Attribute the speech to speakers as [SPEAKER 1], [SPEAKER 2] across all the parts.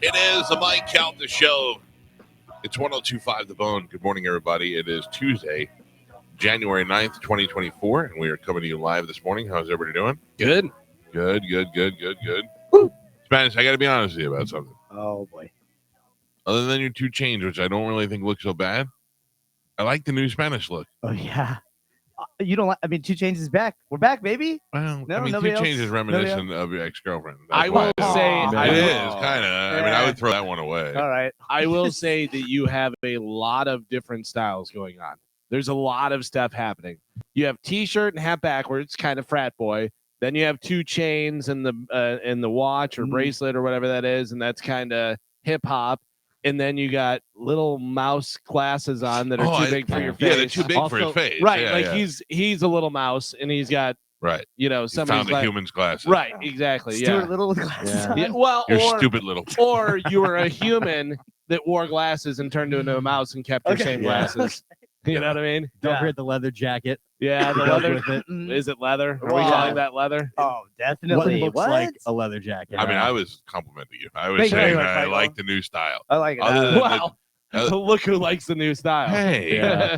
[SPEAKER 1] It is the Mike Calta Show. It's 102.5 The Bone. Good morning, everybody. It is Tuesday, January 9th, 2024, and we are coming to you live this morning. How's everybody doing?
[SPEAKER 2] Good.
[SPEAKER 1] Good. Woo. Spanish, I got to be honest with you about something.
[SPEAKER 3] Oh, boy.
[SPEAKER 1] Other than your two chains, which I don't really think look so bad, I like the new Spanish look.
[SPEAKER 3] Oh, yeah. You don't like, I mean, 2 Chainz is back. We're back, baby.
[SPEAKER 1] Well,
[SPEAKER 3] No,
[SPEAKER 1] I mean, 2
[SPEAKER 3] nobody
[SPEAKER 1] Chainz is
[SPEAKER 3] else?
[SPEAKER 1] reminiscent of your ex-girlfriend.
[SPEAKER 2] I will say
[SPEAKER 1] it is kind of. I mean, I would throw that one away.
[SPEAKER 3] All right.
[SPEAKER 2] I will say that you have a lot of different styles going on. There's a lot of stuff happening. You have T-shirt and hat backwards, kind of frat boy. Then you have 2 chains and the watch or bracelet or whatever that is, and that's kind of hip hop. And then you got little mouse glasses on that are too big for your face.
[SPEAKER 1] Yeah, they're too big for his face.
[SPEAKER 2] Right,
[SPEAKER 1] Yeah.
[SPEAKER 2] he's a little mouse, and he's got
[SPEAKER 1] Right.
[SPEAKER 2] some
[SPEAKER 1] found the human's glasses.
[SPEAKER 2] Right, exactly.
[SPEAKER 3] Stuart Little with glasses on.
[SPEAKER 2] Yeah. Well,
[SPEAKER 1] You're stupid little.
[SPEAKER 2] or you were a human that wore glasses and turned into a mouse and kept your same glasses. You know what I mean?
[SPEAKER 4] Don't forget the leather jacket.
[SPEAKER 2] Yeah, the
[SPEAKER 4] Goes
[SPEAKER 2] leather.
[SPEAKER 4] with it.
[SPEAKER 2] Is it leather? Are we
[SPEAKER 3] Wow.
[SPEAKER 2] calling that leather?
[SPEAKER 3] Oh,
[SPEAKER 4] What
[SPEAKER 3] definitely.
[SPEAKER 4] looks like a leather jacket.
[SPEAKER 1] I mean, I was complimenting you. I was
[SPEAKER 3] Thank you
[SPEAKER 1] saying
[SPEAKER 3] very much,
[SPEAKER 1] that I
[SPEAKER 3] Michael.
[SPEAKER 1] like the new style.
[SPEAKER 3] I like it.
[SPEAKER 1] Other than
[SPEAKER 2] Wow. Look who likes the new style.
[SPEAKER 1] Hey,
[SPEAKER 2] Yeah.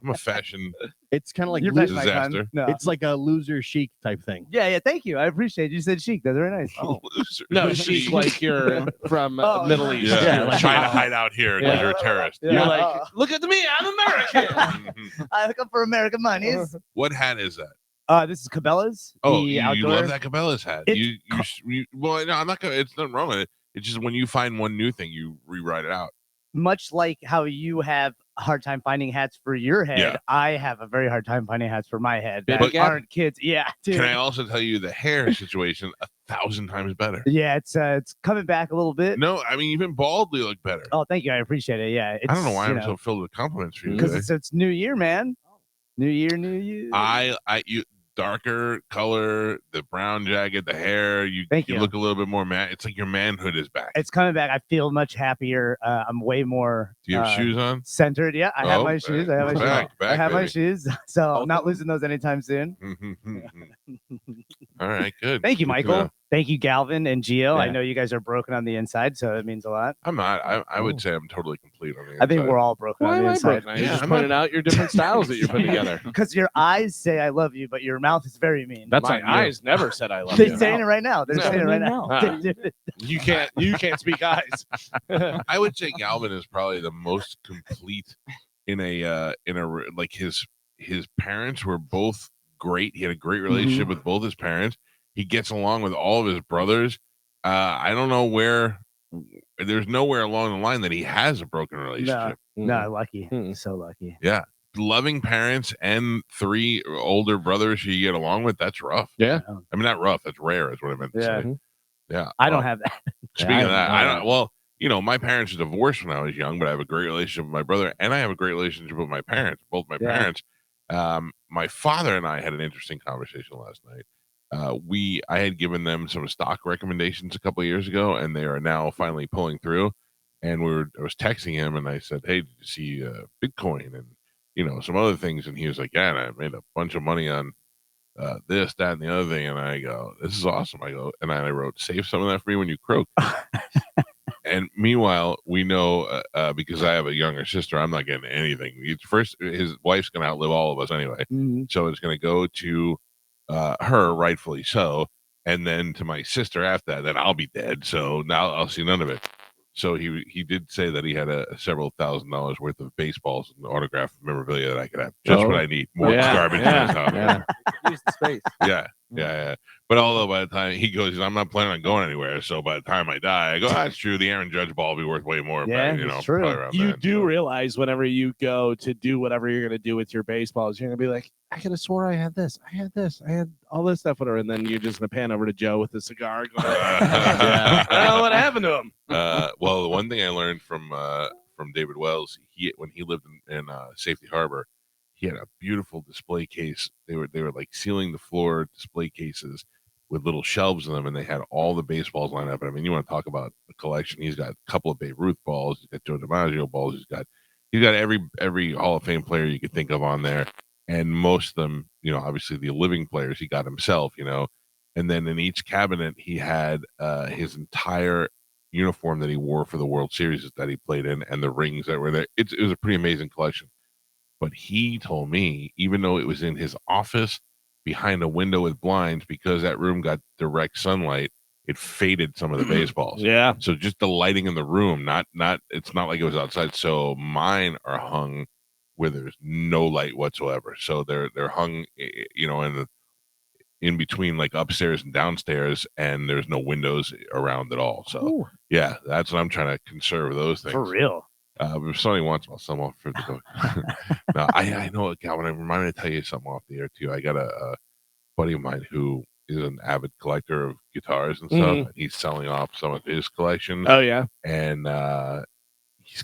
[SPEAKER 1] I'm a fashion
[SPEAKER 4] it's kind of like
[SPEAKER 3] You're
[SPEAKER 4] loser,
[SPEAKER 3] best, my son.
[SPEAKER 1] disaster.
[SPEAKER 3] No.
[SPEAKER 4] it's like a loser chic type thing.
[SPEAKER 3] Yeah, thank you. I appreciate it. You said chic. That's very nice.
[SPEAKER 1] loser.
[SPEAKER 2] No, she's like you're from
[SPEAKER 3] Oh,
[SPEAKER 2] Middle East.
[SPEAKER 1] Yeah,
[SPEAKER 4] Yeah, like-
[SPEAKER 1] trying to hide out here because
[SPEAKER 2] Yeah.
[SPEAKER 1] you're a terrorist.
[SPEAKER 3] Yeah.
[SPEAKER 2] You're like, look at me, I'm American.
[SPEAKER 1] Mhm.
[SPEAKER 3] I come for American monies.
[SPEAKER 1] What hat is that?
[SPEAKER 3] This is Cabela's.
[SPEAKER 1] Oh,
[SPEAKER 3] the
[SPEAKER 1] you
[SPEAKER 3] outdoor.
[SPEAKER 1] love that Cabela's hat.
[SPEAKER 3] It's
[SPEAKER 1] Well, no, I'm not gonna. It's nothing wrong with it. It's just when you find one new thing, you rewrite it out.
[SPEAKER 3] Much like how you have a hard time finding hats for your head,
[SPEAKER 1] Yeah.
[SPEAKER 3] I have a very hard time finding hats for my head that
[SPEAKER 2] Baby gap?
[SPEAKER 3] aren't kids. Yeah, dude.
[SPEAKER 1] Can I also tell you the hair situation 1,000 times better?
[SPEAKER 3] Yeah, it's coming back a little bit.
[SPEAKER 1] No, I mean even baldly look better.
[SPEAKER 3] Oh, thank you. I appreciate it. Yeah, it's,
[SPEAKER 1] I don't know why I'm so filled with compliments for you
[SPEAKER 3] because
[SPEAKER 1] today.
[SPEAKER 3] it's New Year, man. New Year, New You.
[SPEAKER 1] You darker color, the brown jacket, the hair. You
[SPEAKER 3] Thank you.
[SPEAKER 1] look a little bit more man. It's like your manhood is back.
[SPEAKER 3] It's coming back. I feel much happier. I'm way more.
[SPEAKER 1] Do you have shoes on?
[SPEAKER 3] Centered. Yeah, I have
[SPEAKER 1] Oh,
[SPEAKER 3] my shoes. I have my shoes.
[SPEAKER 1] back,
[SPEAKER 3] I have my
[SPEAKER 1] baby.
[SPEAKER 3] shoes. So I'm not losing those anytime soon.
[SPEAKER 1] All right, good.
[SPEAKER 3] Thank you,
[SPEAKER 1] Good to
[SPEAKER 3] Michael.
[SPEAKER 1] know.
[SPEAKER 3] Thank you, Galvin and Gio. I
[SPEAKER 4] Yeah.
[SPEAKER 3] know you guys are broken on the inside, so it means a lot.
[SPEAKER 1] I'm not. I would say I'm totally complete on the inside.
[SPEAKER 3] I think we're all broken
[SPEAKER 2] Why
[SPEAKER 3] on
[SPEAKER 2] am
[SPEAKER 3] the
[SPEAKER 2] I
[SPEAKER 3] inside.
[SPEAKER 2] broken? You're
[SPEAKER 1] Yeah,
[SPEAKER 2] just
[SPEAKER 1] I'm
[SPEAKER 2] pointing out your different styles that you're putting together.
[SPEAKER 3] Because your eyes say I love you, but your mouth is very mean.
[SPEAKER 2] That's
[SPEAKER 4] My
[SPEAKER 2] my eyes never said I love
[SPEAKER 3] They're
[SPEAKER 2] you.
[SPEAKER 3] saying it right now. They're
[SPEAKER 2] No.
[SPEAKER 3] saying it right now.
[SPEAKER 2] You can't speak eyes.
[SPEAKER 1] I would say Galvin is probably the most complete in a like his parents were both great. He had a great relationship with both his parents. He gets along with all of his brothers. I don't know where. There's nowhere along the line that he has a broken relationship.
[SPEAKER 3] No, lucky.
[SPEAKER 2] Mm.
[SPEAKER 3] So lucky.
[SPEAKER 1] Yeah, loving parents and 3 older brothers you get along with. That's rough.
[SPEAKER 2] Yeah.
[SPEAKER 1] I mean, not rough. That's rare. Is what I meant to
[SPEAKER 3] Yeah.
[SPEAKER 1] say. Yeah,
[SPEAKER 3] I don't
[SPEAKER 1] well,
[SPEAKER 3] have that.
[SPEAKER 1] Speaking
[SPEAKER 4] Yeah,
[SPEAKER 1] of that,
[SPEAKER 4] I
[SPEAKER 1] I
[SPEAKER 4] don't
[SPEAKER 1] don't. Well, my parents were divorced when I was young, but I have a great relationship with my brother, and I have a great relationship with my parents. Both my
[SPEAKER 3] Yeah.
[SPEAKER 1] parents. My father and I had an interesting conversation last night. I had given them some stock recommendations a couple of years ago, and they are now finally pulling through. And I was texting him, and I said, "Hey, did you see Bitcoin and some other things?" And he was like, "Yeah, and I made a bunch of money on this, that, and the other thing." And I go, "This is awesome." I go, and I wrote, "Save some of that for me when you croak." And meanwhile, we know because I have a younger sister, I'm not getting anything. His wife's going to outlive all of us anyway, so it's going to go to her, rightfully so, and then to my sister after that. Then I'll be dead, so now I'll see none of it. So he did say that he had several $1,000s worth of baseballs and autographed memorabilia that I could have. Just what I need. More
[SPEAKER 2] Yeah,
[SPEAKER 1] garbage in his house.
[SPEAKER 2] yeah.
[SPEAKER 4] Use the space.
[SPEAKER 1] Yeah. But although by the time he goes, I'm not planning on going anywhere. So by the time I die, I go, that's true. The Aaron Judge ball will be worth way more.
[SPEAKER 3] Yeah,
[SPEAKER 1] but,
[SPEAKER 3] it's true.
[SPEAKER 1] probably around
[SPEAKER 2] You
[SPEAKER 1] then,
[SPEAKER 2] do
[SPEAKER 1] so.
[SPEAKER 2] realize whenever you go to do whatever you're going to do with your baseballs, you're going to be like, I could have swore I had this. I had all this stuff, whatever. And then you're just going to pan over to Joe with a cigar. Going, I don't know what happened to him.
[SPEAKER 1] Well, the one thing I learned from David Wells, when he lived in Safety Harbor, he had a beautiful display case. They were like sealing the floor display cases with little shelves in them, and they had all the baseballs lined up. I mean, you want to talk about a collection? He's got a couple of Babe Ruth balls. He's got Joe DiMaggio balls. He's got every Hall of Fame player you could think of on there. and most of them, obviously the living players he got himself, and then in each cabinet he had his entire uniform that he wore for the World Series that he played in, and the rings that were there. It was a pretty amazing collection. But he told me, even though it was in his office behind a window with blinds, because that room got direct sunlight, it faded some of the baseballs.
[SPEAKER 2] Yeah.
[SPEAKER 1] So just the lighting in the room, it's not like it was outside. So mine are hung where there's no light whatsoever. So they're hung, in between like upstairs and downstairs, and there's no windows around at all. So
[SPEAKER 3] Ooh.
[SPEAKER 1] yeah, that's what I'm trying to conserve those things.
[SPEAKER 3] For real.
[SPEAKER 1] If somebody wants, I'll sell them off for $50. No, I know, Galvin. I'm reminded to tell you something off the air too. I got a buddy of mine who is an avid collector of guitars and stuff,
[SPEAKER 2] Mhm.
[SPEAKER 1] and he's selling off some of his collection.
[SPEAKER 2] Oh yeah.
[SPEAKER 1] And he's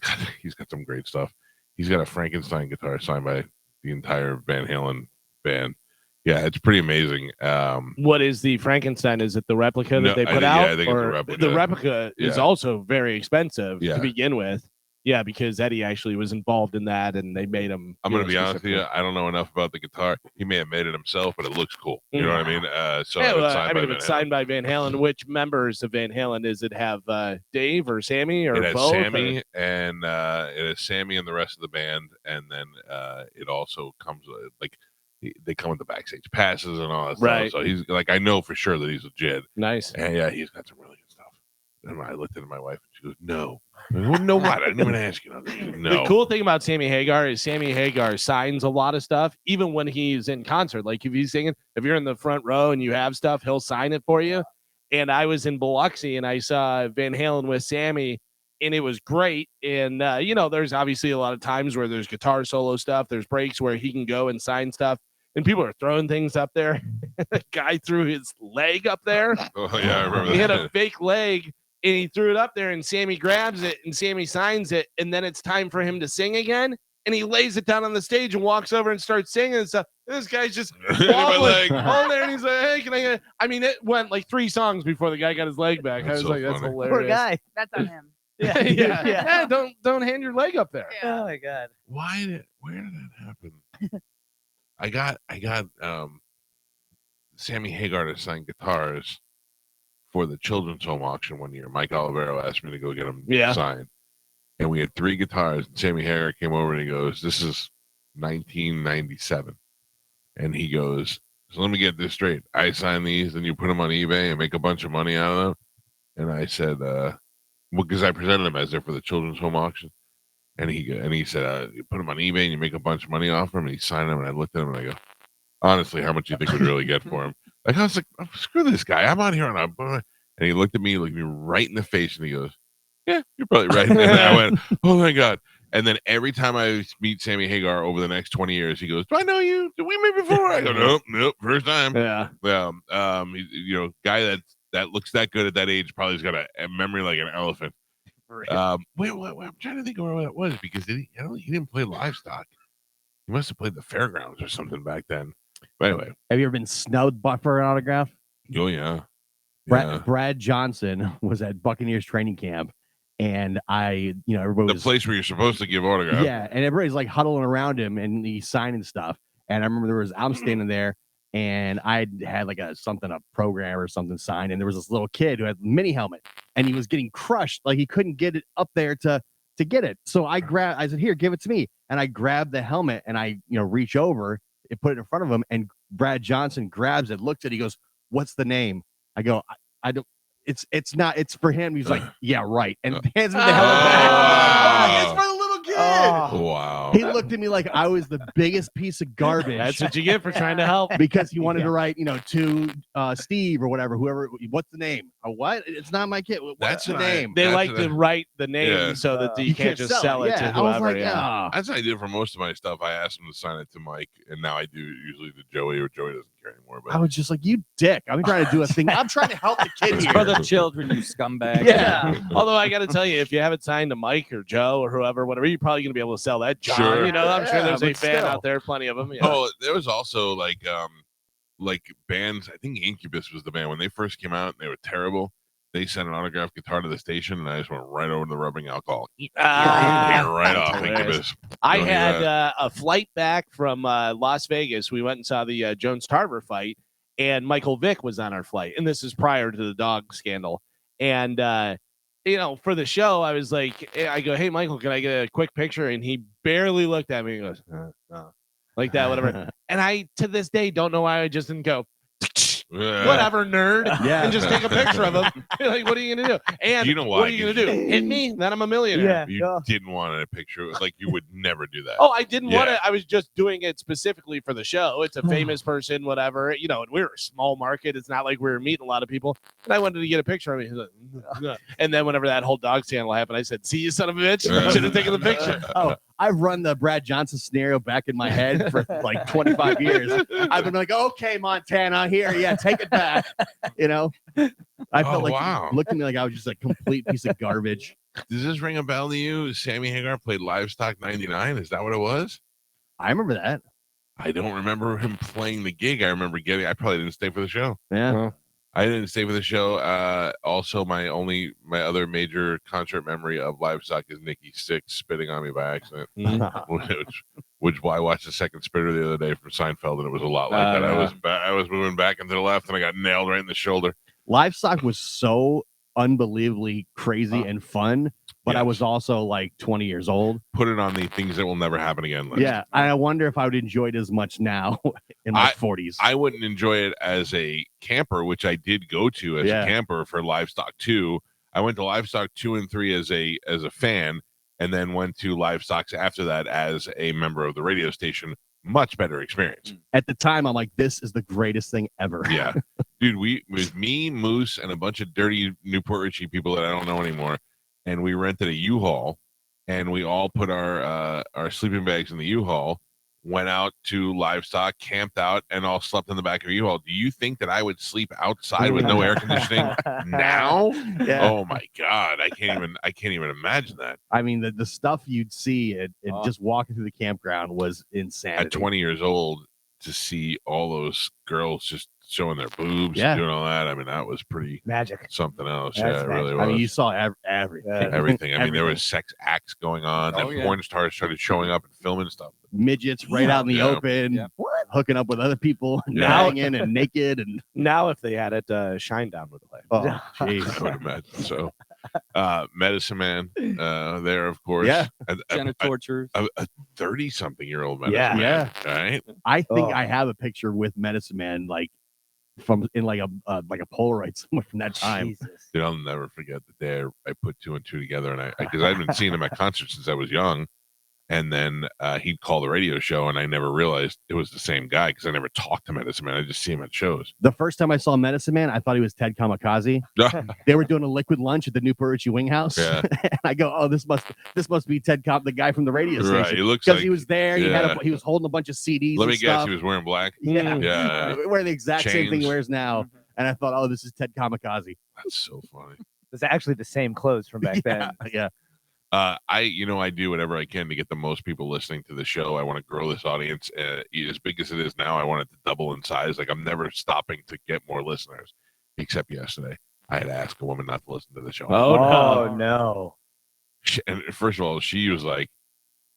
[SPEAKER 1] got some great stuff. He's got a Frankenstein guitar signed by the entire Van Halen band. Yeah, it's pretty amazing.
[SPEAKER 2] What is the Frankenstein? Is it the replica that
[SPEAKER 1] No,
[SPEAKER 2] they
[SPEAKER 1] I
[SPEAKER 2] put
[SPEAKER 1] think-
[SPEAKER 2] out?
[SPEAKER 1] yeah, I think it's the
[SPEAKER 2] Or
[SPEAKER 1] replica.
[SPEAKER 2] the replica is
[SPEAKER 1] Yeah.
[SPEAKER 2] also very expensive
[SPEAKER 1] Yeah.
[SPEAKER 2] to begin with. Yeah, because Eddie actually was involved in that, and they made him.
[SPEAKER 1] I'm going to be honest with you. I don't know enough about the guitar. He may have made it himself, but it looks cool. You know what I mean? So
[SPEAKER 2] Yeah,
[SPEAKER 1] it's
[SPEAKER 2] well,
[SPEAKER 1] signed
[SPEAKER 2] I
[SPEAKER 1] by
[SPEAKER 2] mean, if
[SPEAKER 1] Van
[SPEAKER 2] it's
[SPEAKER 1] Halen.
[SPEAKER 2] signed by Van Halen, which members of Van Halen does it have? Dave or Sammy or
[SPEAKER 1] It has
[SPEAKER 2] both?
[SPEAKER 1] Sammy and it has Sammy and the rest of the band, and then it also comes with, like, they come with the backstage passes and all that
[SPEAKER 2] Right.
[SPEAKER 1] stuff. So he's like, I know for sure that he's legit,
[SPEAKER 2] Nice.
[SPEAKER 1] and yeah, he's got some really good stuff. And I looked at my wife and she goes, "No, I go, no, what? I didn't even ask you." No.
[SPEAKER 2] The cool thing about Sammy Hagar is Sammy Hagar signs a lot of stuff, even when he's in concert. Like if he's singing, if you're in the front row and you have stuff, he'll sign it for you. And I was in Biloxi and I saw Van Halen with Sammy, and it was great. And there's obviously a lot of times where there's guitar solo stuff. There's breaks where he can go and sign stuff, and people are throwing things up there. The guy threw his leg up there.
[SPEAKER 1] Oh yeah, I remember
[SPEAKER 2] He
[SPEAKER 1] that.
[SPEAKER 2] had a fake leg. And he threw it up there, and Sammy grabs it, and Sammy signs it, and then it's time for him to sing again, and he lays it down on the stage and walks over and starts singing and stuff. And this guy's just
[SPEAKER 1] My leg.
[SPEAKER 2] on there, and he's like, "Hey, can I get?" I mean, it went like 3 songs before the guy got his leg back. I
[SPEAKER 1] That's
[SPEAKER 2] was
[SPEAKER 1] so
[SPEAKER 2] like, "That's
[SPEAKER 1] funny.
[SPEAKER 2] hilarious."
[SPEAKER 3] Poor guy.
[SPEAKER 5] That's on him.
[SPEAKER 3] Yeah.
[SPEAKER 2] Yeah. Don't hand your leg up there.
[SPEAKER 5] Yeah.
[SPEAKER 3] Oh my god.
[SPEAKER 1] Where did that happen? I got Sammy Hagar to sign guitars for the children's home auction one year. Mike Olivero asked me to go get them signed, and we had 3 guitars. And Sammy Hagar came over and he goes, "This is 1997," and he goes, "So let me get this straight. I sign these, and you put them on eBay and make a bunch of money out of them." And I said, "Well, because I presented them as they're for the children's home auction." And he said, "You put them on eBay and you make a bunch of money off them." And he signed them, and I looked at him and I go, "Honestly, how much do you think we'd really get for him?" Like, I was like, "Oh, screw this guy. I'm out here on a," and he looked me right in the face, and he goes, "Yeah, you're probably right." And I went, "Oh my god!" And then every time I meet Sammy Hagar over the next 20 years, he goes, "Do I know you? Did we meet before?" I go, "Nope, first time."
[SPEAKER 2] Yeah.
[SPEAKER 1] Guy that looks that good at that age probably has got a memory like an elephant. Wait, I'm trying to think of where that was, because he didn't play Livestock. He must have played the fairgrounds or something back then. But anyway,
[SPEAKER 4] Have you ever been snubbed for an autograph?
[SPEAKER 1] oh yeah.
[SPEAKER 4] Brad Johnson was at Buccaneers training camp, and everybody
[SPEAKER 1] The
[SPEAKER 4] was
[SPEAKER 1] place where you're supposed to give autographs.
[SPEAKER 4] yeah, and everybody's like huddling around him, and he's signing stuff. And I remember I'm standing there, and I had like a program or something signed, and there was this little kid who had a mini helmet, and he was getting crushed, like he couldn't get it up there to get it. So I said, "Here, give it to me," and I grabbed the helmet, and I reach over and put it in front of him, and Brad Johnson grabs it, looks at it, he goes, "What's the name?" I go, I don't. It's not. It's for him. He's like, "Yeah, right," and hands me the helmet back. It's for the little kid.
[SPEAKER 1] Wow.
[SPEAKER 4] He looked at me like I was the biggest piece of garbage.
[SPEAKER 2] That's what you get for trying to help.
[SPEAKER 4] Because he wanted to write, to Steve or whatever, whoever. What's the name? What? It's not my kid. What's
[SPEAKER 1] That's
[SPEAKER 4] the
[SPEAKER 1] what I-
[SPEAKER 4] name?
[SPEAKER 2] They
[SPEAKER 1] That's
[SPEAKER 2] like
[SPEAKER 1] what
[SPEAKER 2] to write the name
[SPEAKER 1] Yeah.
[SPEAKER 2] so that you can't just sell it to
[SPEAKER 4] Yeah, I was
[SPEAKER 2] whoever.
[SPEAKER 4] like,
[SPEAKER 2] yeah.
[SPEAKER 1] That's what I did for most of my stuff. I asked him to sign it to Mike, and now I do usually to Joey, or Joey doesn't care anymore.
[SPEAKER 4] I
[SPEAKER 1] But
[SPEAKER 4] was just like, "You dick! I'm trying to do a thing. I'm trying to help the kid
[SPEAKER 6] It's
[SPEAKER 4] here."
[SPEAKER 6] for the children, you scumbag.
[SPEAKER 4] Yeah.
[SPEAKER 2] Although I got to tell you, if you have it signed to Mike or Joe or whoever, whatever, you're probably going to be able to sell that. John,
[SPEAKER 1] Sure.
[SPEAKER 2] I'm sure
[SPEAKER 4] Yeah,
[SPEAKER 2] there's a
[SPEAKER 4] but
[SPEAKER 2] fan
[SPEAKER 4] still.
[SPEAKER 2] out there, plenty of them. Yeah.
[SPEAKER 1] oh, there was also like bands. I think Incubus was the band when they first came out, and they were terrible. they sent an autographed guitar to the station, and I just went right over to the rubbing alcohol.
[SPEAKER 2] Ah,
[SPEAKER 1] right
[SPEAKER 2] that's
[SPEAKER 1] off.
[SPEAKER 2] hilarious.
[SPEAKER 1] Incubus.
[SPEAKER 2] I
[SPEAKER 1] Don't hear
[SPEAKER 2] had
[SPEAKER 1] that.
[SPEAKER 2] a flight back from Las Vegas. We went and saw the Jones Tarver fight, and Michael Vick was on our flight. And this is prior to the dog scandal. And, for the show, I was like, I go, hey, Michael, can I get a quick picture? And he barely looked at me and goes, no. Like that, whatever. And I, to this day, don't know why I just didn't go, whatever, nerd.
[SPEAKER 4] Yeah.
[SPEAKER 2] And just take a picture of him. Like, what are you going to do? And
[SPEAKER 1] You know why?
[SPEAKER 2] what are you going to do? Hit me? Then I'm a millionaire.
[SPEAKER 3] Yeah.
[SPEAKER 1] You didn't want a picture. Like, you would never do that.
[SPEAKER 2] Oh, I didn't want
[SPEAKER 1] Yeah.
[SPEAKER 2] to. I was just doing it specifically for the show. It's a famous person, whatever. And we're a small market. It's not like we were meeting a lot of people. And I wanted to get a picture of me. He's like, "No." And then whenever that whole dog scandal happened, I said, see, you son of a bitch. Should have taken the picture.
[SPEAKER 4] Oh, I've run the Brad Johnson scenario back in my head for like 25 years. I've been like, okay, Montana, here, yeah, take it back. I felt like
[SPEAKER 1] wow.
[SPEAKER 4] looked at me like I was just a complete piece of garbage.
[SPEAKER 1] Does this ring a bell to you? Sammy Hagar played Livestock 99. Is that what it was?
[SPEAKER 4] I remember that.
[SPEAKER 1] I don't remember him playing the gig. I remember I probably didn't stay for the show.
[SPEAKER 4] Yeah.
[SPEAKER 1] I didn't stay for the show. Also, my other major concert memory of Livestock is Nikki Sixx spitting on me by accident, which why I watched the second spitter the other day from Seinfeld, and it was a lot like that. I was moving back and to the left, and I got nailed right in the shoulder.
[SPEAKER 4] Livestock was so unbelievably crazy and fun, but I
[SPEAKER 1] Yes.
[SPEAKER 4] was also like 20 years old.
[SPEAKER 1] Put it on the things that will never happen again list.
[SPEAKER 4] Yeah. I wonder if I would enjoy it as much now in my 40s.
[SPEAKER 1] I wouldn't enjoy it as a camper, which I did go to as a camper for Livestock 2. I went to Livestock 2 and 3 as a fan, and then went to Livestocks after that as a member of the radio station. Much better experience.
[SPEAKER 4] At the time, I'm like, this is the greatest thing ever.
[SPEAKER 1] Yeah. Dude, with me, Moose, and a bunch of dirty Newport Richie people that I don't know anymore, and we rented a U-Haul, and we all put our sleeping bags in the U-Haul, went out to Livestock, camped out, and all slept in the back of a U-Haul. Do you think that I would sleep outside with no air conditioning now?
[SPEAKER 4] Yeah.
[SPEAKER 1] Oh my God, I can't even imagine that.
[SPEAKER 4] I mean, the stuff you'd see at just walking through the campground was insanity.
[SPEAKER 1] At 20 years old, to see all those girls just showing their boobs,
[SPEAKER 4] Yeah.
[SPEAKER 1] doing all that. I mean, that was pretty
[SPEAKER 3] Magic.
[SPEAKER 1] something else.
[SPEAKER 3] That's
[SPEAKER 1] Yeah, it really was.
[SPEAKER 4] I mean, you saw everything.
[SPEAKER 1] everything. I mean, there
[SPEAKER 4] Everything.
[SPEAKER 1] was sex acts going on,
[SPEAKER 6] Oh,
[SPEAKER 1] and
[SPEAKER 6] yeah.
[SPEAKER 1] porn stars started showing up and filming stuff.
[SPEAKER 4] Midgets right out in the
[SPEAKER 1] Yeah.
[SPEAKER 4] open,
[SPEAKER 6] Yeah.
[SPEAKER 4] hooking up with other people, and
[SPEAKER 1] Yeah.
[SPEAKER 4] banging and naked. And
[SPEAKER 2] Now, if they had it, Shinedown would play.
[SPEAKER 4] oh,
[SPEAKER 1] I
[SPEAKER 4] jeez.
[SPEAKER 1] would imagine so. Medicine Man, there, of course.
[SPEAKER 4] Yeah.
[SPEAKER 6] Genital torture.
[SPEAKER 1] A 30-something-year-old medicine
[SPEAKER 2] Yeah.
[SPEAKER 1] man.
[SPEAKER 4] Yeah.
[SPEAKER 1] All right.
[SPEAKER 4] I think
[SPEAKER 3] Oh.
[SPEAKER 4] I have a picture with Medicine Man, like from in like a Polaroid somewhere from that time.
[SPEAKER 3] Jesus.
[SPEAKER 1] Dude, I'll never forget the day I put two and two together, and because I've been seeing him at concerts since I was young, and then he'd call the radio show, and I never realized it was the same guy because I never talked to Medicine Man. I just see him at shows.
[SPEAKER 4] The first time I saw Medicine Man, I thought he was Ted Kamikaze. They were doing a liquid lunch at the Newport Richie Wing House,
[SPEAKER 1] Yeah.
[SPEAKER 4] and I go, "Oh, this must be Ted the guy from the radio
[SPEAKER 1] Right,
[SPEAKER 4] station."
[SPEAKER 1] he looks
[SPEAKER 4] Because
[SPEAKER 1] like
[SPEAKER 4] he was there,
[SPEAKER 1] yeah.
[SPEAKER 4] he was holding a bunch of CDs.
[SPEAKER 1] Let
[SPEAKER 4] and
[SPEAKER 1] me guess,
[SPEAKER 4] stuff.
[SPEAKER 1] he was wearing black.
[SPEAKER 4] Yeah,
[SPEAKER 1] Yeah.
[SPEAKER 4] wearing the exact same thing he
[SPEAKER 1] Chains.
[SPEAKER 4] wears now. And I thought, "Oh, this is Ted Kamikaze."
[SPEAKER 1] That's so funny.
[SPEAKER 3] It's actually the same clothes from back then.
[SPEAKER 4] Yeah.
[SPEAKER 1] I do whatever I can to get the most people listening to the show. I want to grow this audience as big as it is now. I want it to double in size. Like, I'm never stopping to get more listeners, except yesterday. I had to ask a woman not to listen to the show.
[SPEAKER 3] Oh, no.
[SPEAKER 1] And first of all, she was like,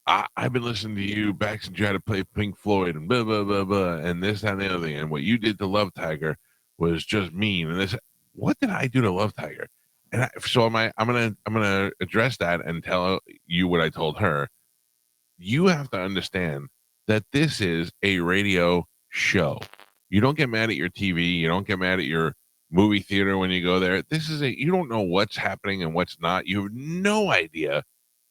[SPEAKER 1] I've been listening to you back since you had to play Pink Floyd and blah, blah, blah, blah, and this, that, and the other thing. And what you did to Love Tiger was just mean. And this, what did I do to Love Tiger? And I'm gonna address that and tell you what I told her. You have to understand that this is a radio show. You don't get mad at your TV. You don't get mad at your movie theater when you go there. You don't know what's happening and what's not. You have no idea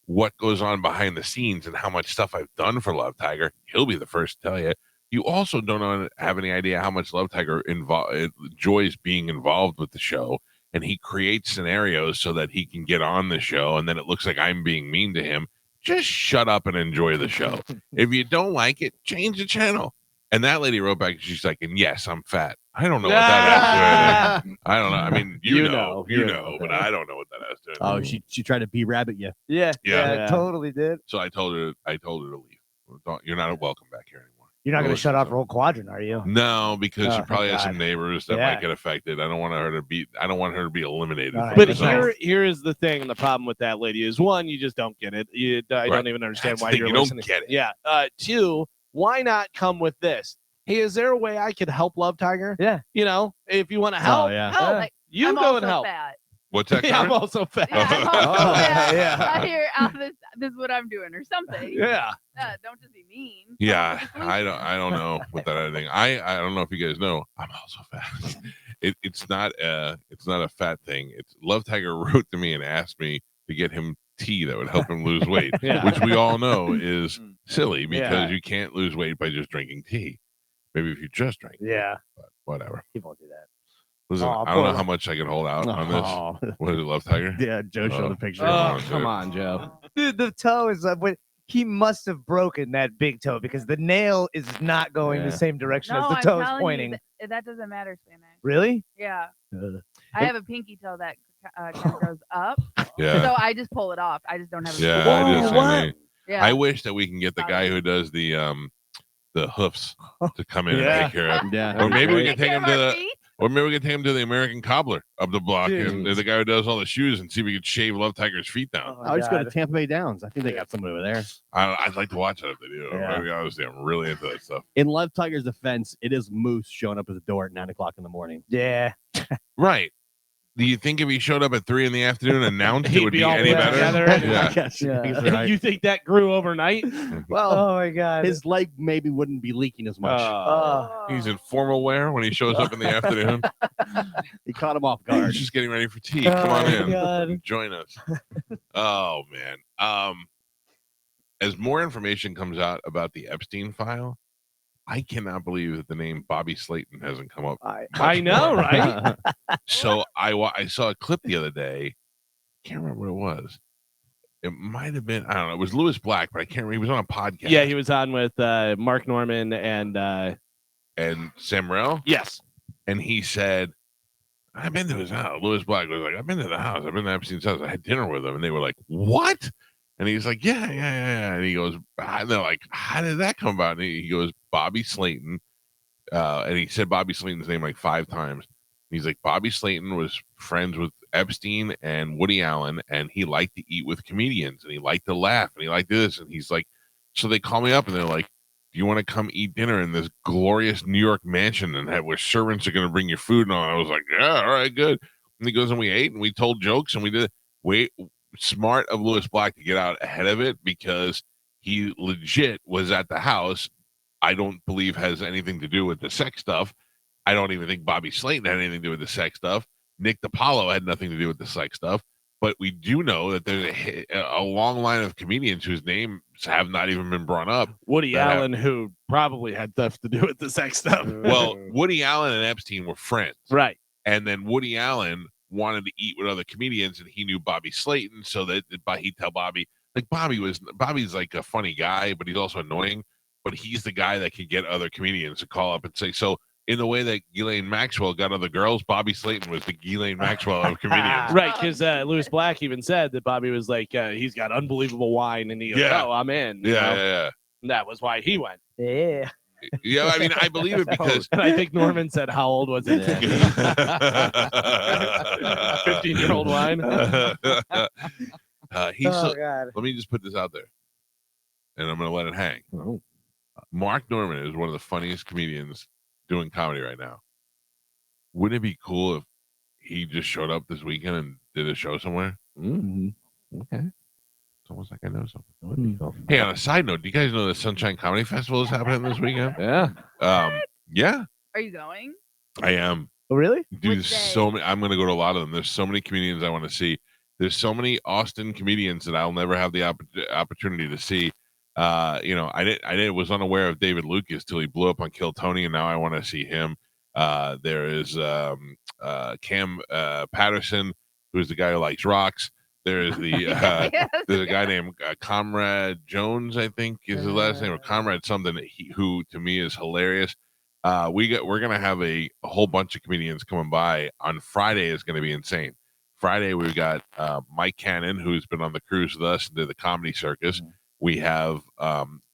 [SPEAKER 1] what goes on behind the scenes and how much stuff I've done for Love Tiger. He'll be the first to tell you. You also don't have any idea how much Love Tiger enjoys being involved with the show. And he creates scenarios so that he can get on the show, and then it looks like I'm being mean to him. Just shut up and enjoy the show. If you don't like it, change the channel. And that lady wrote back, she's like, and yes, I'm fat. I don't know what that has to do with it. I don't know. I mean, you know, but I don't know what that has to do.
[SPEAKER 4] Oh, she tried to be rabbit you.
[SPEAKER 3] Yeah.
[SPEAKER 1] Yeah.
[SPEAKER 3] Totally did.
[SPEAKER 1] So I told her to leave. You're not welcome back here anymore.
[SPEAKER 3] You're not going to
[SPEAKER 1] Listen
[SPEAKER 3] shut
[SPEAKER 1] to
[SPEAKER 3] off
[SPEAKER 1] them.
[SPEAKER 3] Roll Quadrant, are you?
[SPEAKER 1] No, because
[SPEAKER 3] Oh,
[SPEAKER 1] she
[SPEAKER 3] thank
[SPEAKER 1] probably has
[SPEAKER 3] God.
[SPEAKER 1] some neighbors that
[SPEAKER 3] Yeah.
[SPEAKER 1] might get affected. I don't want her to be. I don't want her to be eliminated.
[SPEAKER 3] All
[SPEAKER 1] from
[SPEAKER 3] right,
[SPEAKER 2] But
[SPEAKER 1] the
[SPEAKER 3] that's
[SPEAKER 1] zone.
[SPEAKER 2] here is the thing, and the problem with that lady is one, you just don't get it. I
[SPEAKER 1] Right.
[SPEAKER 2] don't even understand
[SPEAKER 1] That's
[SPEAKER 2] why
[SPEAKER 1] the thing,
[SPEAKER 2] you're
[SPEAKER 1] you don't
[SPEAKER 2] listening.
[SPEAKER 1] get it.
[SPEAKER 2] Yeah. Two, why not come with this? Hey, is there a way I could help Love Tiger?
[SPEAKER 3] Yeah.
[SPEAKER 2] You know, if you want to help,
[SPEAKER 4] yeah.
[SPEAKER 5] Help.
[SPEAKER 3] Yeah.
[SPEAKER 5] Like,
[SPEAKER 2] you
[SPEAKER 5] I'm
[SPEAKER 2] go
[SPEAKER 5] also
[SPEAKER 2] and help.
[SPEAKER 5] fat.
[SPEAKER 1] What's that?
[SPEAKER 2] Yeah, I'm
[SPEAKER 1] Karen?
[SPEAKER 2] also fat.
[SPEAKER 5] Yeah, I'm also
[SPEAKER 3] Oh,
[SPEAKER 5] fat.
[SPEAKER 3] yeah.
[SPEAKER 5] I hear this is what I'm doing or something.
[SPEAKER 2] Yeah.
[SPEAKER 5] Don't just be mean. Come up
[SPEAKER 1] Yeah,
[SPEAKER 5] with a
[SPEAKER 1] I
[SPEAKER 5] solution.
[SPEAKER 1] don't know with that other thing. I don't know if you guys know. I'm also fat. It's not a fat thing. It's Love Tiger wrote to me and asked me to get him tea that would help him lose weight,
[SPEAKER 2] Yeah.
[SPEAKER 1] which we all know is silly because
[SPEAKER 2] Yeah.
[SPEAKER 1] you can't lose weight by just drinking tea. Maybe if you just drink,
[SPEAKER 3] Yeah.
[SPEAKER 1] but whatever.
[SPEAKER 3] He won't do that.
[SPEAKER 1] Listen,
[SPEAKER 3] Oh,
[SPEAKER 1] I don't know
[SPEAKER 3] poor
[SPEAKER 1] how much I can hold out on this.
[SPEAKER 4] Oh.
[SPEAKER 1] What is it, Love Tiger?
[SPEAKER 4] Yeah, Joe showed
[SPEAKER 1] Oh.
[SPEAKER 4] the picture.
[SPEAKER 2] Oh, come on, Joe.
[SPEAKER 3] Dude, the toe is up. He must have broken that big toe because the nail is not going the
[SPEAKER 4] Yeah.
[SPEAKER 3] same direction
[SPEAKER 5] No,
[SPEAKER 3] as the
[SPEAKER 5] I'm
[SPEAKER 3] toe is
[SPEAKER 5] telling
[SPEAKER 3] pointing.
[SPEAKER 5] you that doesn't matter, Spanish.
[SPEAKER 3] Really?
[SPEAKER 5] Yeah.
[SPEAKER 3] Uh,
[SPEAKER 5] I have a pinky toe that kind of goes up,
[SPEAKER 1] Yeah,
[SPEAKER 5] so I just pull it off. I just don't have a
[SPEAKER 1] yeah.
[SPEAKER 5] pinky
[SPEAKER 1] I do the
[SPEAKER 5] toe.
[SPEAKER 1] same
[SPEAKER 3] what?
[SPEAKER 1] thing.
[SPEAKER 5] Yeah.
[SPEAKER 1] I wish that we can get the guy who does the hoofs to come in and
[SPEAKER 3] Yeah.
[SPEAKER 1] take care of.
[SPEAKER 4] Yeah.
[SPEAKER 1] Or maybe we
[SPEAKER 5] Take
[SPEAKER 1] can take
[SPEAKER 5] care
[SPEAKER 1] him
[SPEAKER 5] of
[SPEAKER 1] to
[SPEAKER 5] our
[SPEAKER 1] the,
[SPEAKER 5] feet?
[SPEAKER 1] or maybe we can take him to the American cobbler up the block, and
[SPEAKER 3] Jeez.
[SPEAKER 1] the guy who does all the shoes, and see if we could shave Love Tiger's feet down.
[SPEAKER 3] Oh,
[SPEAKER 4] I just go to
[SPEAKER 3] God.
[SPEAKER 4] Tampa Bay Downs. I think they got somebody over there.
[SPEAKER 1] I'd like to watch it if they do.
[SPEAKER 3] Yeah.
[SPEAKER 1] Maybe honestly, I'm really into that stuff.
[SPEAKER 4] In Love Tiger's defense, it is Moose showing up at the door at 9:00 in the morning.
[SPEAKER 3] Yeah.
[SPEAKER 1] Right? Do you think if he showed up at 3 in the afternoon and announced it
[SPEAKER 2] He'd
[SPEAKER 1] would
[SPEAKER 2] be
[SPEAKER 1] be
[SPEAKER 2] all
[SPEAKER 1] any
[SPEAKER 2] put
[SPEAKER 1] better?
[SPEAKER 2] together.
[SPEAKER 4] I
[SPEAKER 1] Yeah.
[SPEAKER 4] guess.
[SPEAKER 3] Yeah.
[SPEAKER 4] I guess you're right.
[SPEAKER 2] You think that grew overnight?
[SPEAKER 4] Well,
[SPEAKER 3] Oh my God.
[SPEAKER 4] his leg maybe wouldn't be leaking as much.
[SPEAKER 1] He's in formal wear when he shows up in the afternoon.
[SPEAKER 4] He caught him off
[SPEAKER 1] He's
[SPEAKER 4] guard.
[SPEAKER 1] just getting ready for tea.
[SPEAKER 3] Oh
[SPEAKER 1] Come on
[SPEAKER 3] my
[SPEAKER 1] in.
[SPEAKER 3] God.
[SPEAKER 1] Join us. Oh man. As more information comes out about the Epstein file, I cannot believe that the name Bobby Slayton hasn't come up.
[SPEAKER 2] I know,
[SPEAKER 1] more.
[SPEAKER 2] right?
[SPEAKER 1] So I saw a clip the other day. Can't remember what it was. It might have been, I don't know. It was Lewis Black, but I can't remember. He was on a podcast.
[SPEAKER 2] Yeah, he was on with Mark Norman and
[SPEAKER 1] and Sam Rell,
[SPEAKER 2] yes.
[SPEAKER 1] and he said, I've been to his house. Lewis Black was like, I've been to the house. I've been to Epstein's house. I had dinner with him. And they were like, what? And he's like, yeah. And he goes, and they're like, how did that come about? And he goes, Bobby Slayton. And he said Bobby Slayton's name like 5 times. He's like, Bobby Slayton was friends with Epstein and Woody Allen, and he liked to eat with comedians, and he liked to laugh, and he liked this. And he's like, so they call me up, and they're like, do you want to come eat dinner in this glorious New York mansion and where servants are going to bring you food? And all? I was like, yeah, all right, good. And he goes, and we ate, and we told jokes, and we did. Smart of Lewis Black to get out ahead of it because he legit was at the house. I don't believe has anything to do with the sex stuff. I don't even think Bobby Slayton had anything to do with the sex stuff. Nick DiPaolo had nothing to do with the sex stuff. But we do know that there's a long line of comedians whose names have not even been brought up.
[SPEAKER 2] Woody Allen, who probably had stuff to do with the sex stuff.
[SPEAKER 1] Well, Woody Allen and Epstein were friends.
[SPEAKER 2] Right.
[SPEAKER 1] And then Woody Allen wanted to eat with other comedians, and he knew Bobby Slayton, so that he'd tell Bobby, like Bobby's like a funny guy, but he's also annoying. But he's the guy that could get other comedians to call up and say, so in the way that Ghislaine Maxwell got other girls, Bobby Slayton was the Ghislaine Maxwell of comedians.
[SPEAKER 2] Right, because Lewis Black even said that Bobby was like, he's got unbelievable wine, and he goes,
[SPEAKER 1] Yeah.
[SPEAKER 2] oh, I'm in. you know?
[SPEAKER 1] Yeah.
[SPEAKER 2] And that was why he went.
[SPEAKER 3] Yeah.
[SPEAKER 1] Yeah, I mean, I believe it because
[SPEAKER 2] And I think Norman said, how old was it? 15-year-old wine.
[SPEAKER 3] God.
[SPEAKER 1] Let me just put this out there, and I'm going to let it hang.
[SPEAKER 2] Oh.
[SPEAKER 1] Mark Norman is one of the funniest comedians doing comedy right now. Wouldn't it be cool if he just showed up this weekend and did a show somewhere?
[SPEAKER 2] Mm-hmm. Okay.
[SPEAKER 1] It's almost like I know something. Hey, on a side note, do you guys know the Sunshine Comedy Festival is happening this weekend?
[SPEAKER 2] Yeah.
[SPEAKER 1] Yeah,
[SPEAKER 5] Are you going?
[SPEAKER 1] I am.
[SPEAKER 3] Oh, really?
[SPEAKER 1] Dude,
[SPEAKER 5] Which
[SPEAKER 1] there's
[SPEAKER 5] day?
[SPEAKER 1] so many. I'm going to go to a lot of them. There's so many comedians I want to see. There's so many Austin comedians that I'll never have the opportunity to see. I was unaware of David Lucas till he blew up on Kill Tony, and now I want to see him. There is Cam Patterson, who's the guy who likes rocks. There is the
[SPEAKER 5] Yes.
[SPEAKER 1] there's a guy named Comrade Jones, I think is his last name, or Comrade something. Who to me is hilarious. We're gonna have a whole bunch of comedians coming by on Friday. Is going to be insane. Friday we've got Mike Cannon, who's been on the cruise with us and did the Comedy Circus. We have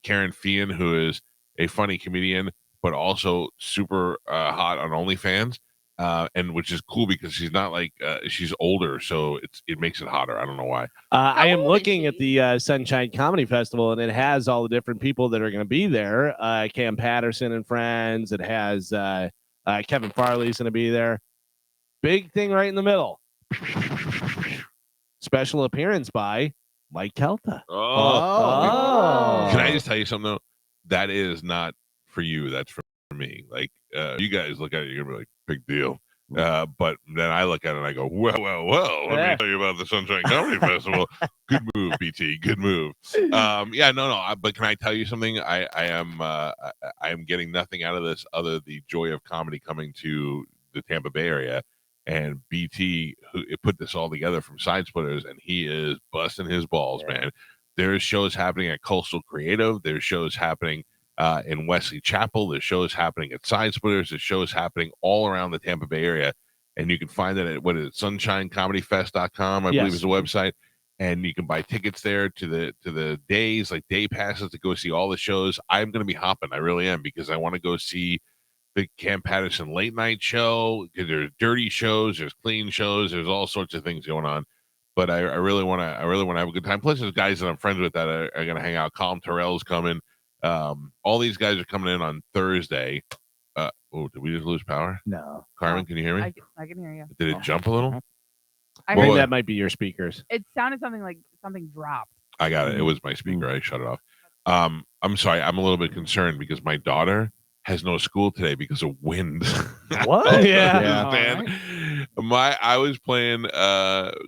[SPEAKER 1] Karen Fian, who is a funny comedian, but also super hot on OnlyFans. And which is cool because she's not like she's older, so it makes it hotter. I don't know why.
[SPEAKER 2] I am
[SPEAKER 5] old is
[SPEAKER 2] looking at
[SPEAKER 5] she?
[SPEAKER 2] the Sunshine Comedy Festival, and it has all the different people that are going to be there. Cam Patterson and friends. It has Kevin Farley's going to be there. Big thing right in the middle. Special appearance by Mike Calta.
[SPEAKER 1] Oh, can I just tell you something though? That is not for you. That's for me. Like you guys look at it, you're gonna be like, big deal. But then I look at it and I go, well. Let me tell you about the Sunshine Comedy Festival. Good move, BT. Good move. Yeah, no. But can I tell you something? I am getting nothing out of this other the joy of comedy coming to the Tampa Bay area. And BT who put this all together from Side Splitters, and he is busting his balls, man. There's shows happening at Coastal Creative. There's shows happening in Wesley Chapel. There's shows happening at Side Splitters. There's shows happening all around the Tampa Bay area. And you can find it at sunshinecomedyfest.com, I believe is the website. And you can buy tickets there to the days, like day passes to go see all the shows. I'm going to be hopping. I really am, because I want to go see the Cam Patterson late night show. There's dirty shows, there's clean shows, there's all sorts of things going on. But I really want to have a good time. Plus, there's guys that I'm friends with that are going to hang out. Colin Terrell's coming. All these guys are coming in on Thursday. Did we just lose power?
[SPEAKER 3] No.
[SPEAKER 1] Carmen, can you hear me?
[SPEAKER 5] I can hear you.
[SPEAKER 1] Did it jump a little?
[SPEAKER 5] I
[SPEAKER 2] I think
[SPEAKER 5] heard
[SPEAKER 2] that might be your speakers.
[SPEAKER 5] it sounded something like something dropped.
[SPEAKER 1] I got it. It was my speaker. I shut it off. I'm sorry. I'm a little bit concerned because my daughter has no school today because of wind.
[SPEAKER 3] What?
[SPEAKER 2] Yeah.
[SPEAKER 1] Man. I was playing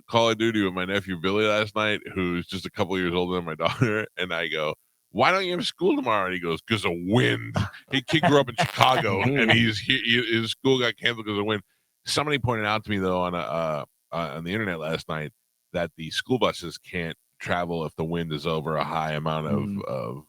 [SPEAKER 1] Call of Duty with my nephew Billy last night, who's just a couple years older than my daughter, and I go, "Why don't you have school tomorrow?" And he goes, "Because of wind." He grew up in Chicago, and his school got canceled because of wind. Somebody pointed out to me though on the internet last night that the school buses can't travel if the wind is over a high amount of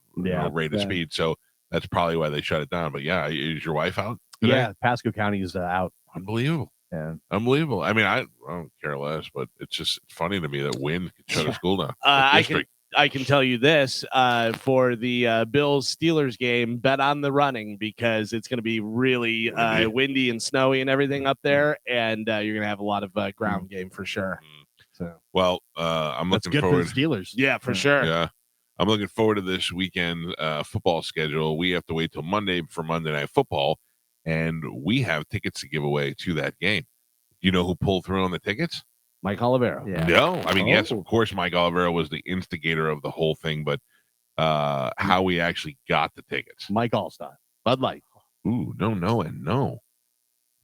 [SPEAKER 1] rate of speed. So that's probably why they shut it down. But yeah, is your wife out today?
[SPEAKER 4] Yeah, Pasco County is out.
[SPEAKER 1] Unbelievable.
[SPEAKER 3] Yeah.
[SPEAKER 1] Unbelievable. I mean, I don't care less, but it's just funny to me that wind can shut a school down.
[SPEAKER 2] I can tell you this for the Bills Steelers game, bet on the running because it's going to be really windy and snowy and everything up there, and you're going to have a lot of ground game for sure. So,
[SPEAKER 1] well, I'm
[SPEAKER 4] That's
[SPEAKER 1] looking
[SPEAKER 4] good
[SPEAKER 1] forward.
[SPEAKER 4] for the Steelers.
[SPEAKER 2] yeah, for sure.
[SPEAKER 1] Yeah, I'm looking forward to this weekend football schedule. We have to wait till Monday for Monday Night Football, and we have tickets to give away to that game. You know who pulled through on the tickets?
[SPEAKER 2] Mike Olivero.
[SPEAKER 3] Yeah.
[SPEAKER 1] No, I mean, yes, of course, Mike Olivero was the instigator of the whole thing, but how we actually got the tickets.
[SPEAKER 4] Mike Allstott, Bud Light.
[SPEAKER 1] Ooh, no.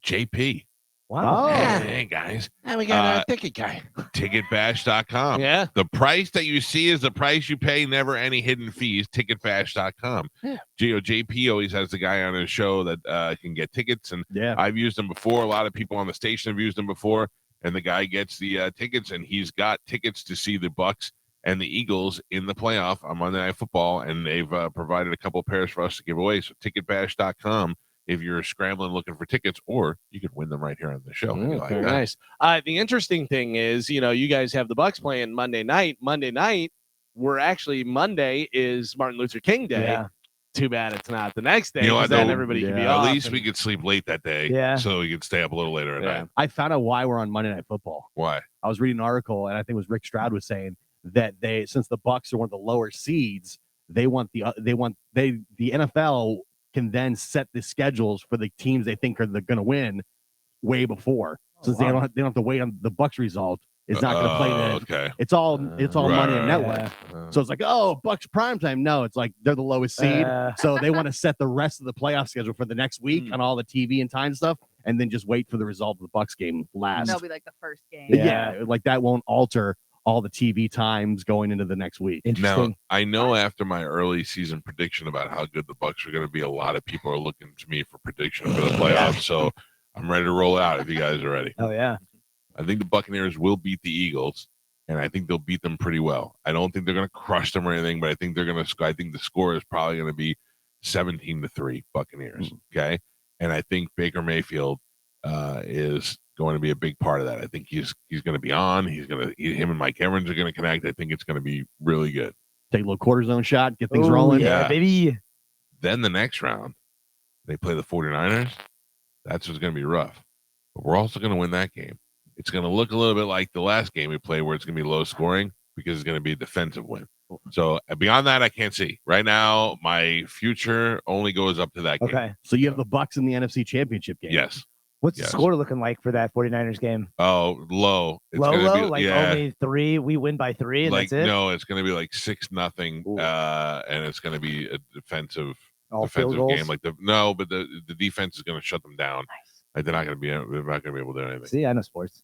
[SPEAKER 1] JP.
[SPEAKER 3] Wow.
[SPEAKER 1] Hey, guys.
[SPEAKER 2] We got a ticket guy.
[SPEAKER 1] Ticketbash.com.
[SPEAKER 2] Yeah.
[SPEAKER 1] The price that you see is the price you pay, never any hidden fees. Ticketbash.com.
[SPEAKER 2] Yeah.
[SPEAKER 1] JP always has the guy on his show that can get tickets, and
[SPEAKER 4] Yeah.
[SPEAKER 1] I've used him before. A lot of people on the station have used him before, and the guy gets the tickets, and he's got tickets to see the Bucks and the Eagles in the playoff on Monday Night Football, and they've provided a couple pairs for us to give away. So ticketbash.com if you're scrambling looking for tickets, or you could win them right here on the show.
[SPEAKER 2] Very nice. The interesting thing is, you guys have the Bucks playing Monday night. Monday, Monday is Martin Luther King Day.
[SPEAKER 3] Yeah.
[SPEAKER 2] Too bad it's not the next day.
[SPEAKER 1] You know
[SPEAKER 2] 'cause
[SPEAKER 1] what,
[SPEAKER 2] then
[SPEAKER 1] though?
[SPEAKER 2] everybody can be
[SPEAKER 4] Yeah.
[SPEAKER 2] off.
[SPEAKER 1] At least we could sleep late that day,
[SPEAKER 3] Yeah.
[SPEAKER 1] so we could stay up a little later at night.
[SPEAKER 4] I found out why we're on Monday Night Football.
[SPEAKER 1] Why?
[SPEAKER 4] I was reading an article, and I think it was Rick Stroud was saying that since the Bucks are one of the lower seeds, the NFL can then set the schedules for the teams they think are going to win way before, since they don't have to wait on the Bucks result. It's not going to play the.
[SPEAKER 1] Okay.
[SPEAKER 4] It's all Monday
[SPEAKER 1] Right.
[SPEAKER 4] Network. So it's like, oh, Bucks primetime. No, it's like they're the lowest seed. So they want to set the rest of the playoff schedule for the next week on all the TV and time stuff, and then just wait for the result of the Bucks game last.
[SPEAKER 5] That'll be like the first game.
[SPEAKER 4] Yeah, like that won't alter all the TV times going into the next week.
[SPEAKER 1] Now,
[SPEAKER 3] Interesting.
[SPEAKER 1] I know after my early season prediction about how good the Bucks are going to be, a lot of people are looking to me for prediction for the playoffs. So I'm ready to roll out if you guys are ready.
[SPEAKER 3] Oh yeah.
[SPEAKER 1] I think the Buccaneers will beat the Eagles, and I think they'll beat them pretty well. I don't think they're going to crush them or anything, but I think they're going to. I think the score is probably going to be 17-3 Buccaneers. Okay, and I think Baker Mayfield is going to be a big part of that. I think he's going to be on. Him and Mike Evans are going to connect. I think it's going to be really good.
[SPEAKER 4] Take a little cortisone shot, get things
[SPEAKER 3] Ooh,
[SPEAKER 4] rolling.
[SPEAKER 3] Yeah,
[SPEAKER 1] Yeah.
[SPEAKER 3] baby.
[SPEAKER 1] Then the next round, they play the 49ers. That's what's going to be rough. But we're also going to win that game. It's going to look a little bit like the last game we played where it's going to be low scoring because it's going to be a defensive win. So beyond that, I can't see. Right now, my future only goes up to that game.
[SPEAKER 3] Okay.
[SPEAKER 4] So you have the Bucks in the NFC Championship game.
[SPEAKER 1] Yes.
[SPEAKER 3] What's
[SPEAKER 1] Yes.
[SPEAKER 3] the score looking like for that 49ers game?
[SPEAKER 1] Oh, low. It's
[SPEAKER 3] Low,
[SPEAKER 1] gonna
[SPEAKER 3] low?
[SPEAKER 1] be,
[SPEAKER 3] Like
[SPEAKER 1] yeah,
[SPEAKER 3] only 3? We win by 3 and
[SPEAKER 1] like
[SPEAKER 3] that's it?
[SPEAKER 1] no, it's going to be like 6-0,
[SPEAKER 3] Ooh.
[SPEAKER 1] and it's going to be a defensive
[SPEAKER 3] All field goals?
[SPEAKER 1] game. Like but the defense is going to shut them down. Like they're not going to be able to do anything.
[SPEAKER 3] See, I know sports.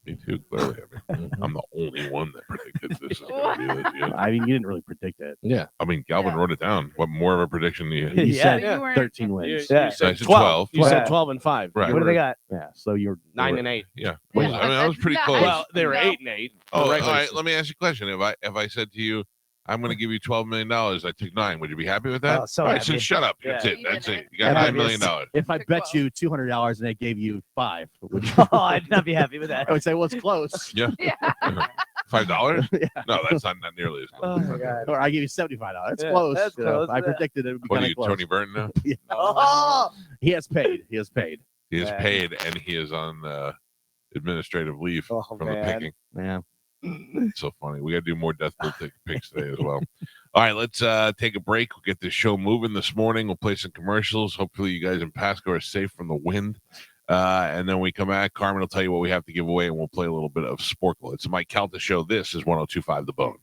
[SPEAKER 1] Me too, clearly. I mean, I'm the only one that predicted this is going to be this year.
[SPEAKER 4] I mean, you didn't really predict it.
[SPEAKER 1] Yeah, I mean, Galvin
[SPEAKER 5] Yeah.
[SPEAKER 1] wrote it down. What more of a prediction do you?
[SPEAKER 4] You
[SPEAKER 3] Yeah.
[SPEAKER 4] said
[SPEAKER 5] You weren't-
[SPEAKER 4] 13
[SPEAKER 2] You,
[SPEAKER 4] wins.
[SPEAKER 3] Yeah.
[SPEAKER 2] you said
[SPEAKER 1] I said
[SPEAKER 2] 12.
[SPEAKER 1] 12.
[SPEAKER 2] You said
[SPEAKER 3] Yeah.
[SPEAKER 2] 12 and 5.
[SPEAKER 1] Right.
[SPEAKER 3] What do they got?
[SPEAKER 4] Yeah. So you're
[SPEAKER 2] 9 and 8.
[SPEAKER 1] Yeah,
[SPEAKER 5] Yeah.
[SPEAKER 1] I mean, I was pretty
[SPEAKER 5] Nice.
[SPEAKER 1] close.
[SPEAKER 2] Well, they were
[SPEAKER 5] No.
[SPEAKER 2] 8 and 8.
[SPEAKER 1] Oh, all
[SPEAKER 2] Regular
[SPEAKER 1] right.
[SPEAKER 2] season.
[SPEAKER 1] Let me ask you a question. If I said to you, I'm going to give you $12 million, I took 9. Would you be happy with that?
[SPEAKER 3] Oh, so
[SPEAKER 1] all right,
[SPEAKER 3] happy.
[SPEAKER 1] so shut up.
[SPEAKER 3] Yeah.
[SPEAKER 1] That's it.
[SPEAKER 5] You
[SPEAKER 1] That's
[SPEAKER 5] did
[SPEAKER 1] it.
[SPEAKER 5] it.
[SPEAKER 1] You got
[SPEAKER 3] Yeah,
[SPEAKER 1] $9 million.
[SPEAKER 4] if I
[SPEAKER 5] Took
[SPEAKER 4] bet
[SPEAKER 5] 12.
[SPEAKER 4] you $200 and I gave you 5, would you?
[SPEAKER 3] Oh, I'd not be happy with that.
[SPEAKER 4] I would say, well, it's close.
[SPEAKER 1] Yeah.
[SPEAKER 5] Yeah.
[SPEAKER 1] $5?
[SPEAKER 4] Yeah.
[SPEAKER 1] No, that's not nearly as
[SPEAKER 3] Oh,
[SPEAKER 1] close.
[SPEAKER 3] my God.
[SPEAKER 4] Or I give you $75. That's
[SPEAKER 3] Yeah,
[SPEAKER 4] close.
[SPEAKER 3] that's
[SPEAKER 4] You know,
[SPEAKER 3] close,
[SPEAKER 4] I
[SPEAKER 3] yeah.
[SPEAKER 4] predicted it would be
[SPEAKER 1] What
[SPEAKER 4] kind
[SPEAKER 1] are
[SPEAKER 4] of
[SPEAKER 1] you,
[SPEAKER 4] close.
[SPEAKER 1] Tony Burton now?
[SPEAKER 3] Oh,
[SPEAKER 4] He has paid. He has paid.
[SPEAKER 1] He is
[SPEAKER 3] Yeah.
[SPEAKER 1] paid and he is on administrative leave
[SPEAKER 3] Oh,
[SPEAKER 1] from the
[SPEAKER 3] man.
[SPEAKER 1] picking.
[SPEAKER 4] Yeah.
[SPEAKER 1] It's so funny. We got to do more Death Pool picks today as well. All right, let's take a break. We'll get this show moving this morning. We'll play some commercials. Hopefully, you guys in Pasco are safe from the wind. And then we come back. Carmen will tell you what we have to give away, and we'll play a little bit of Sporkle. It's the Mike Calta Show. This is 102.5 The Bone.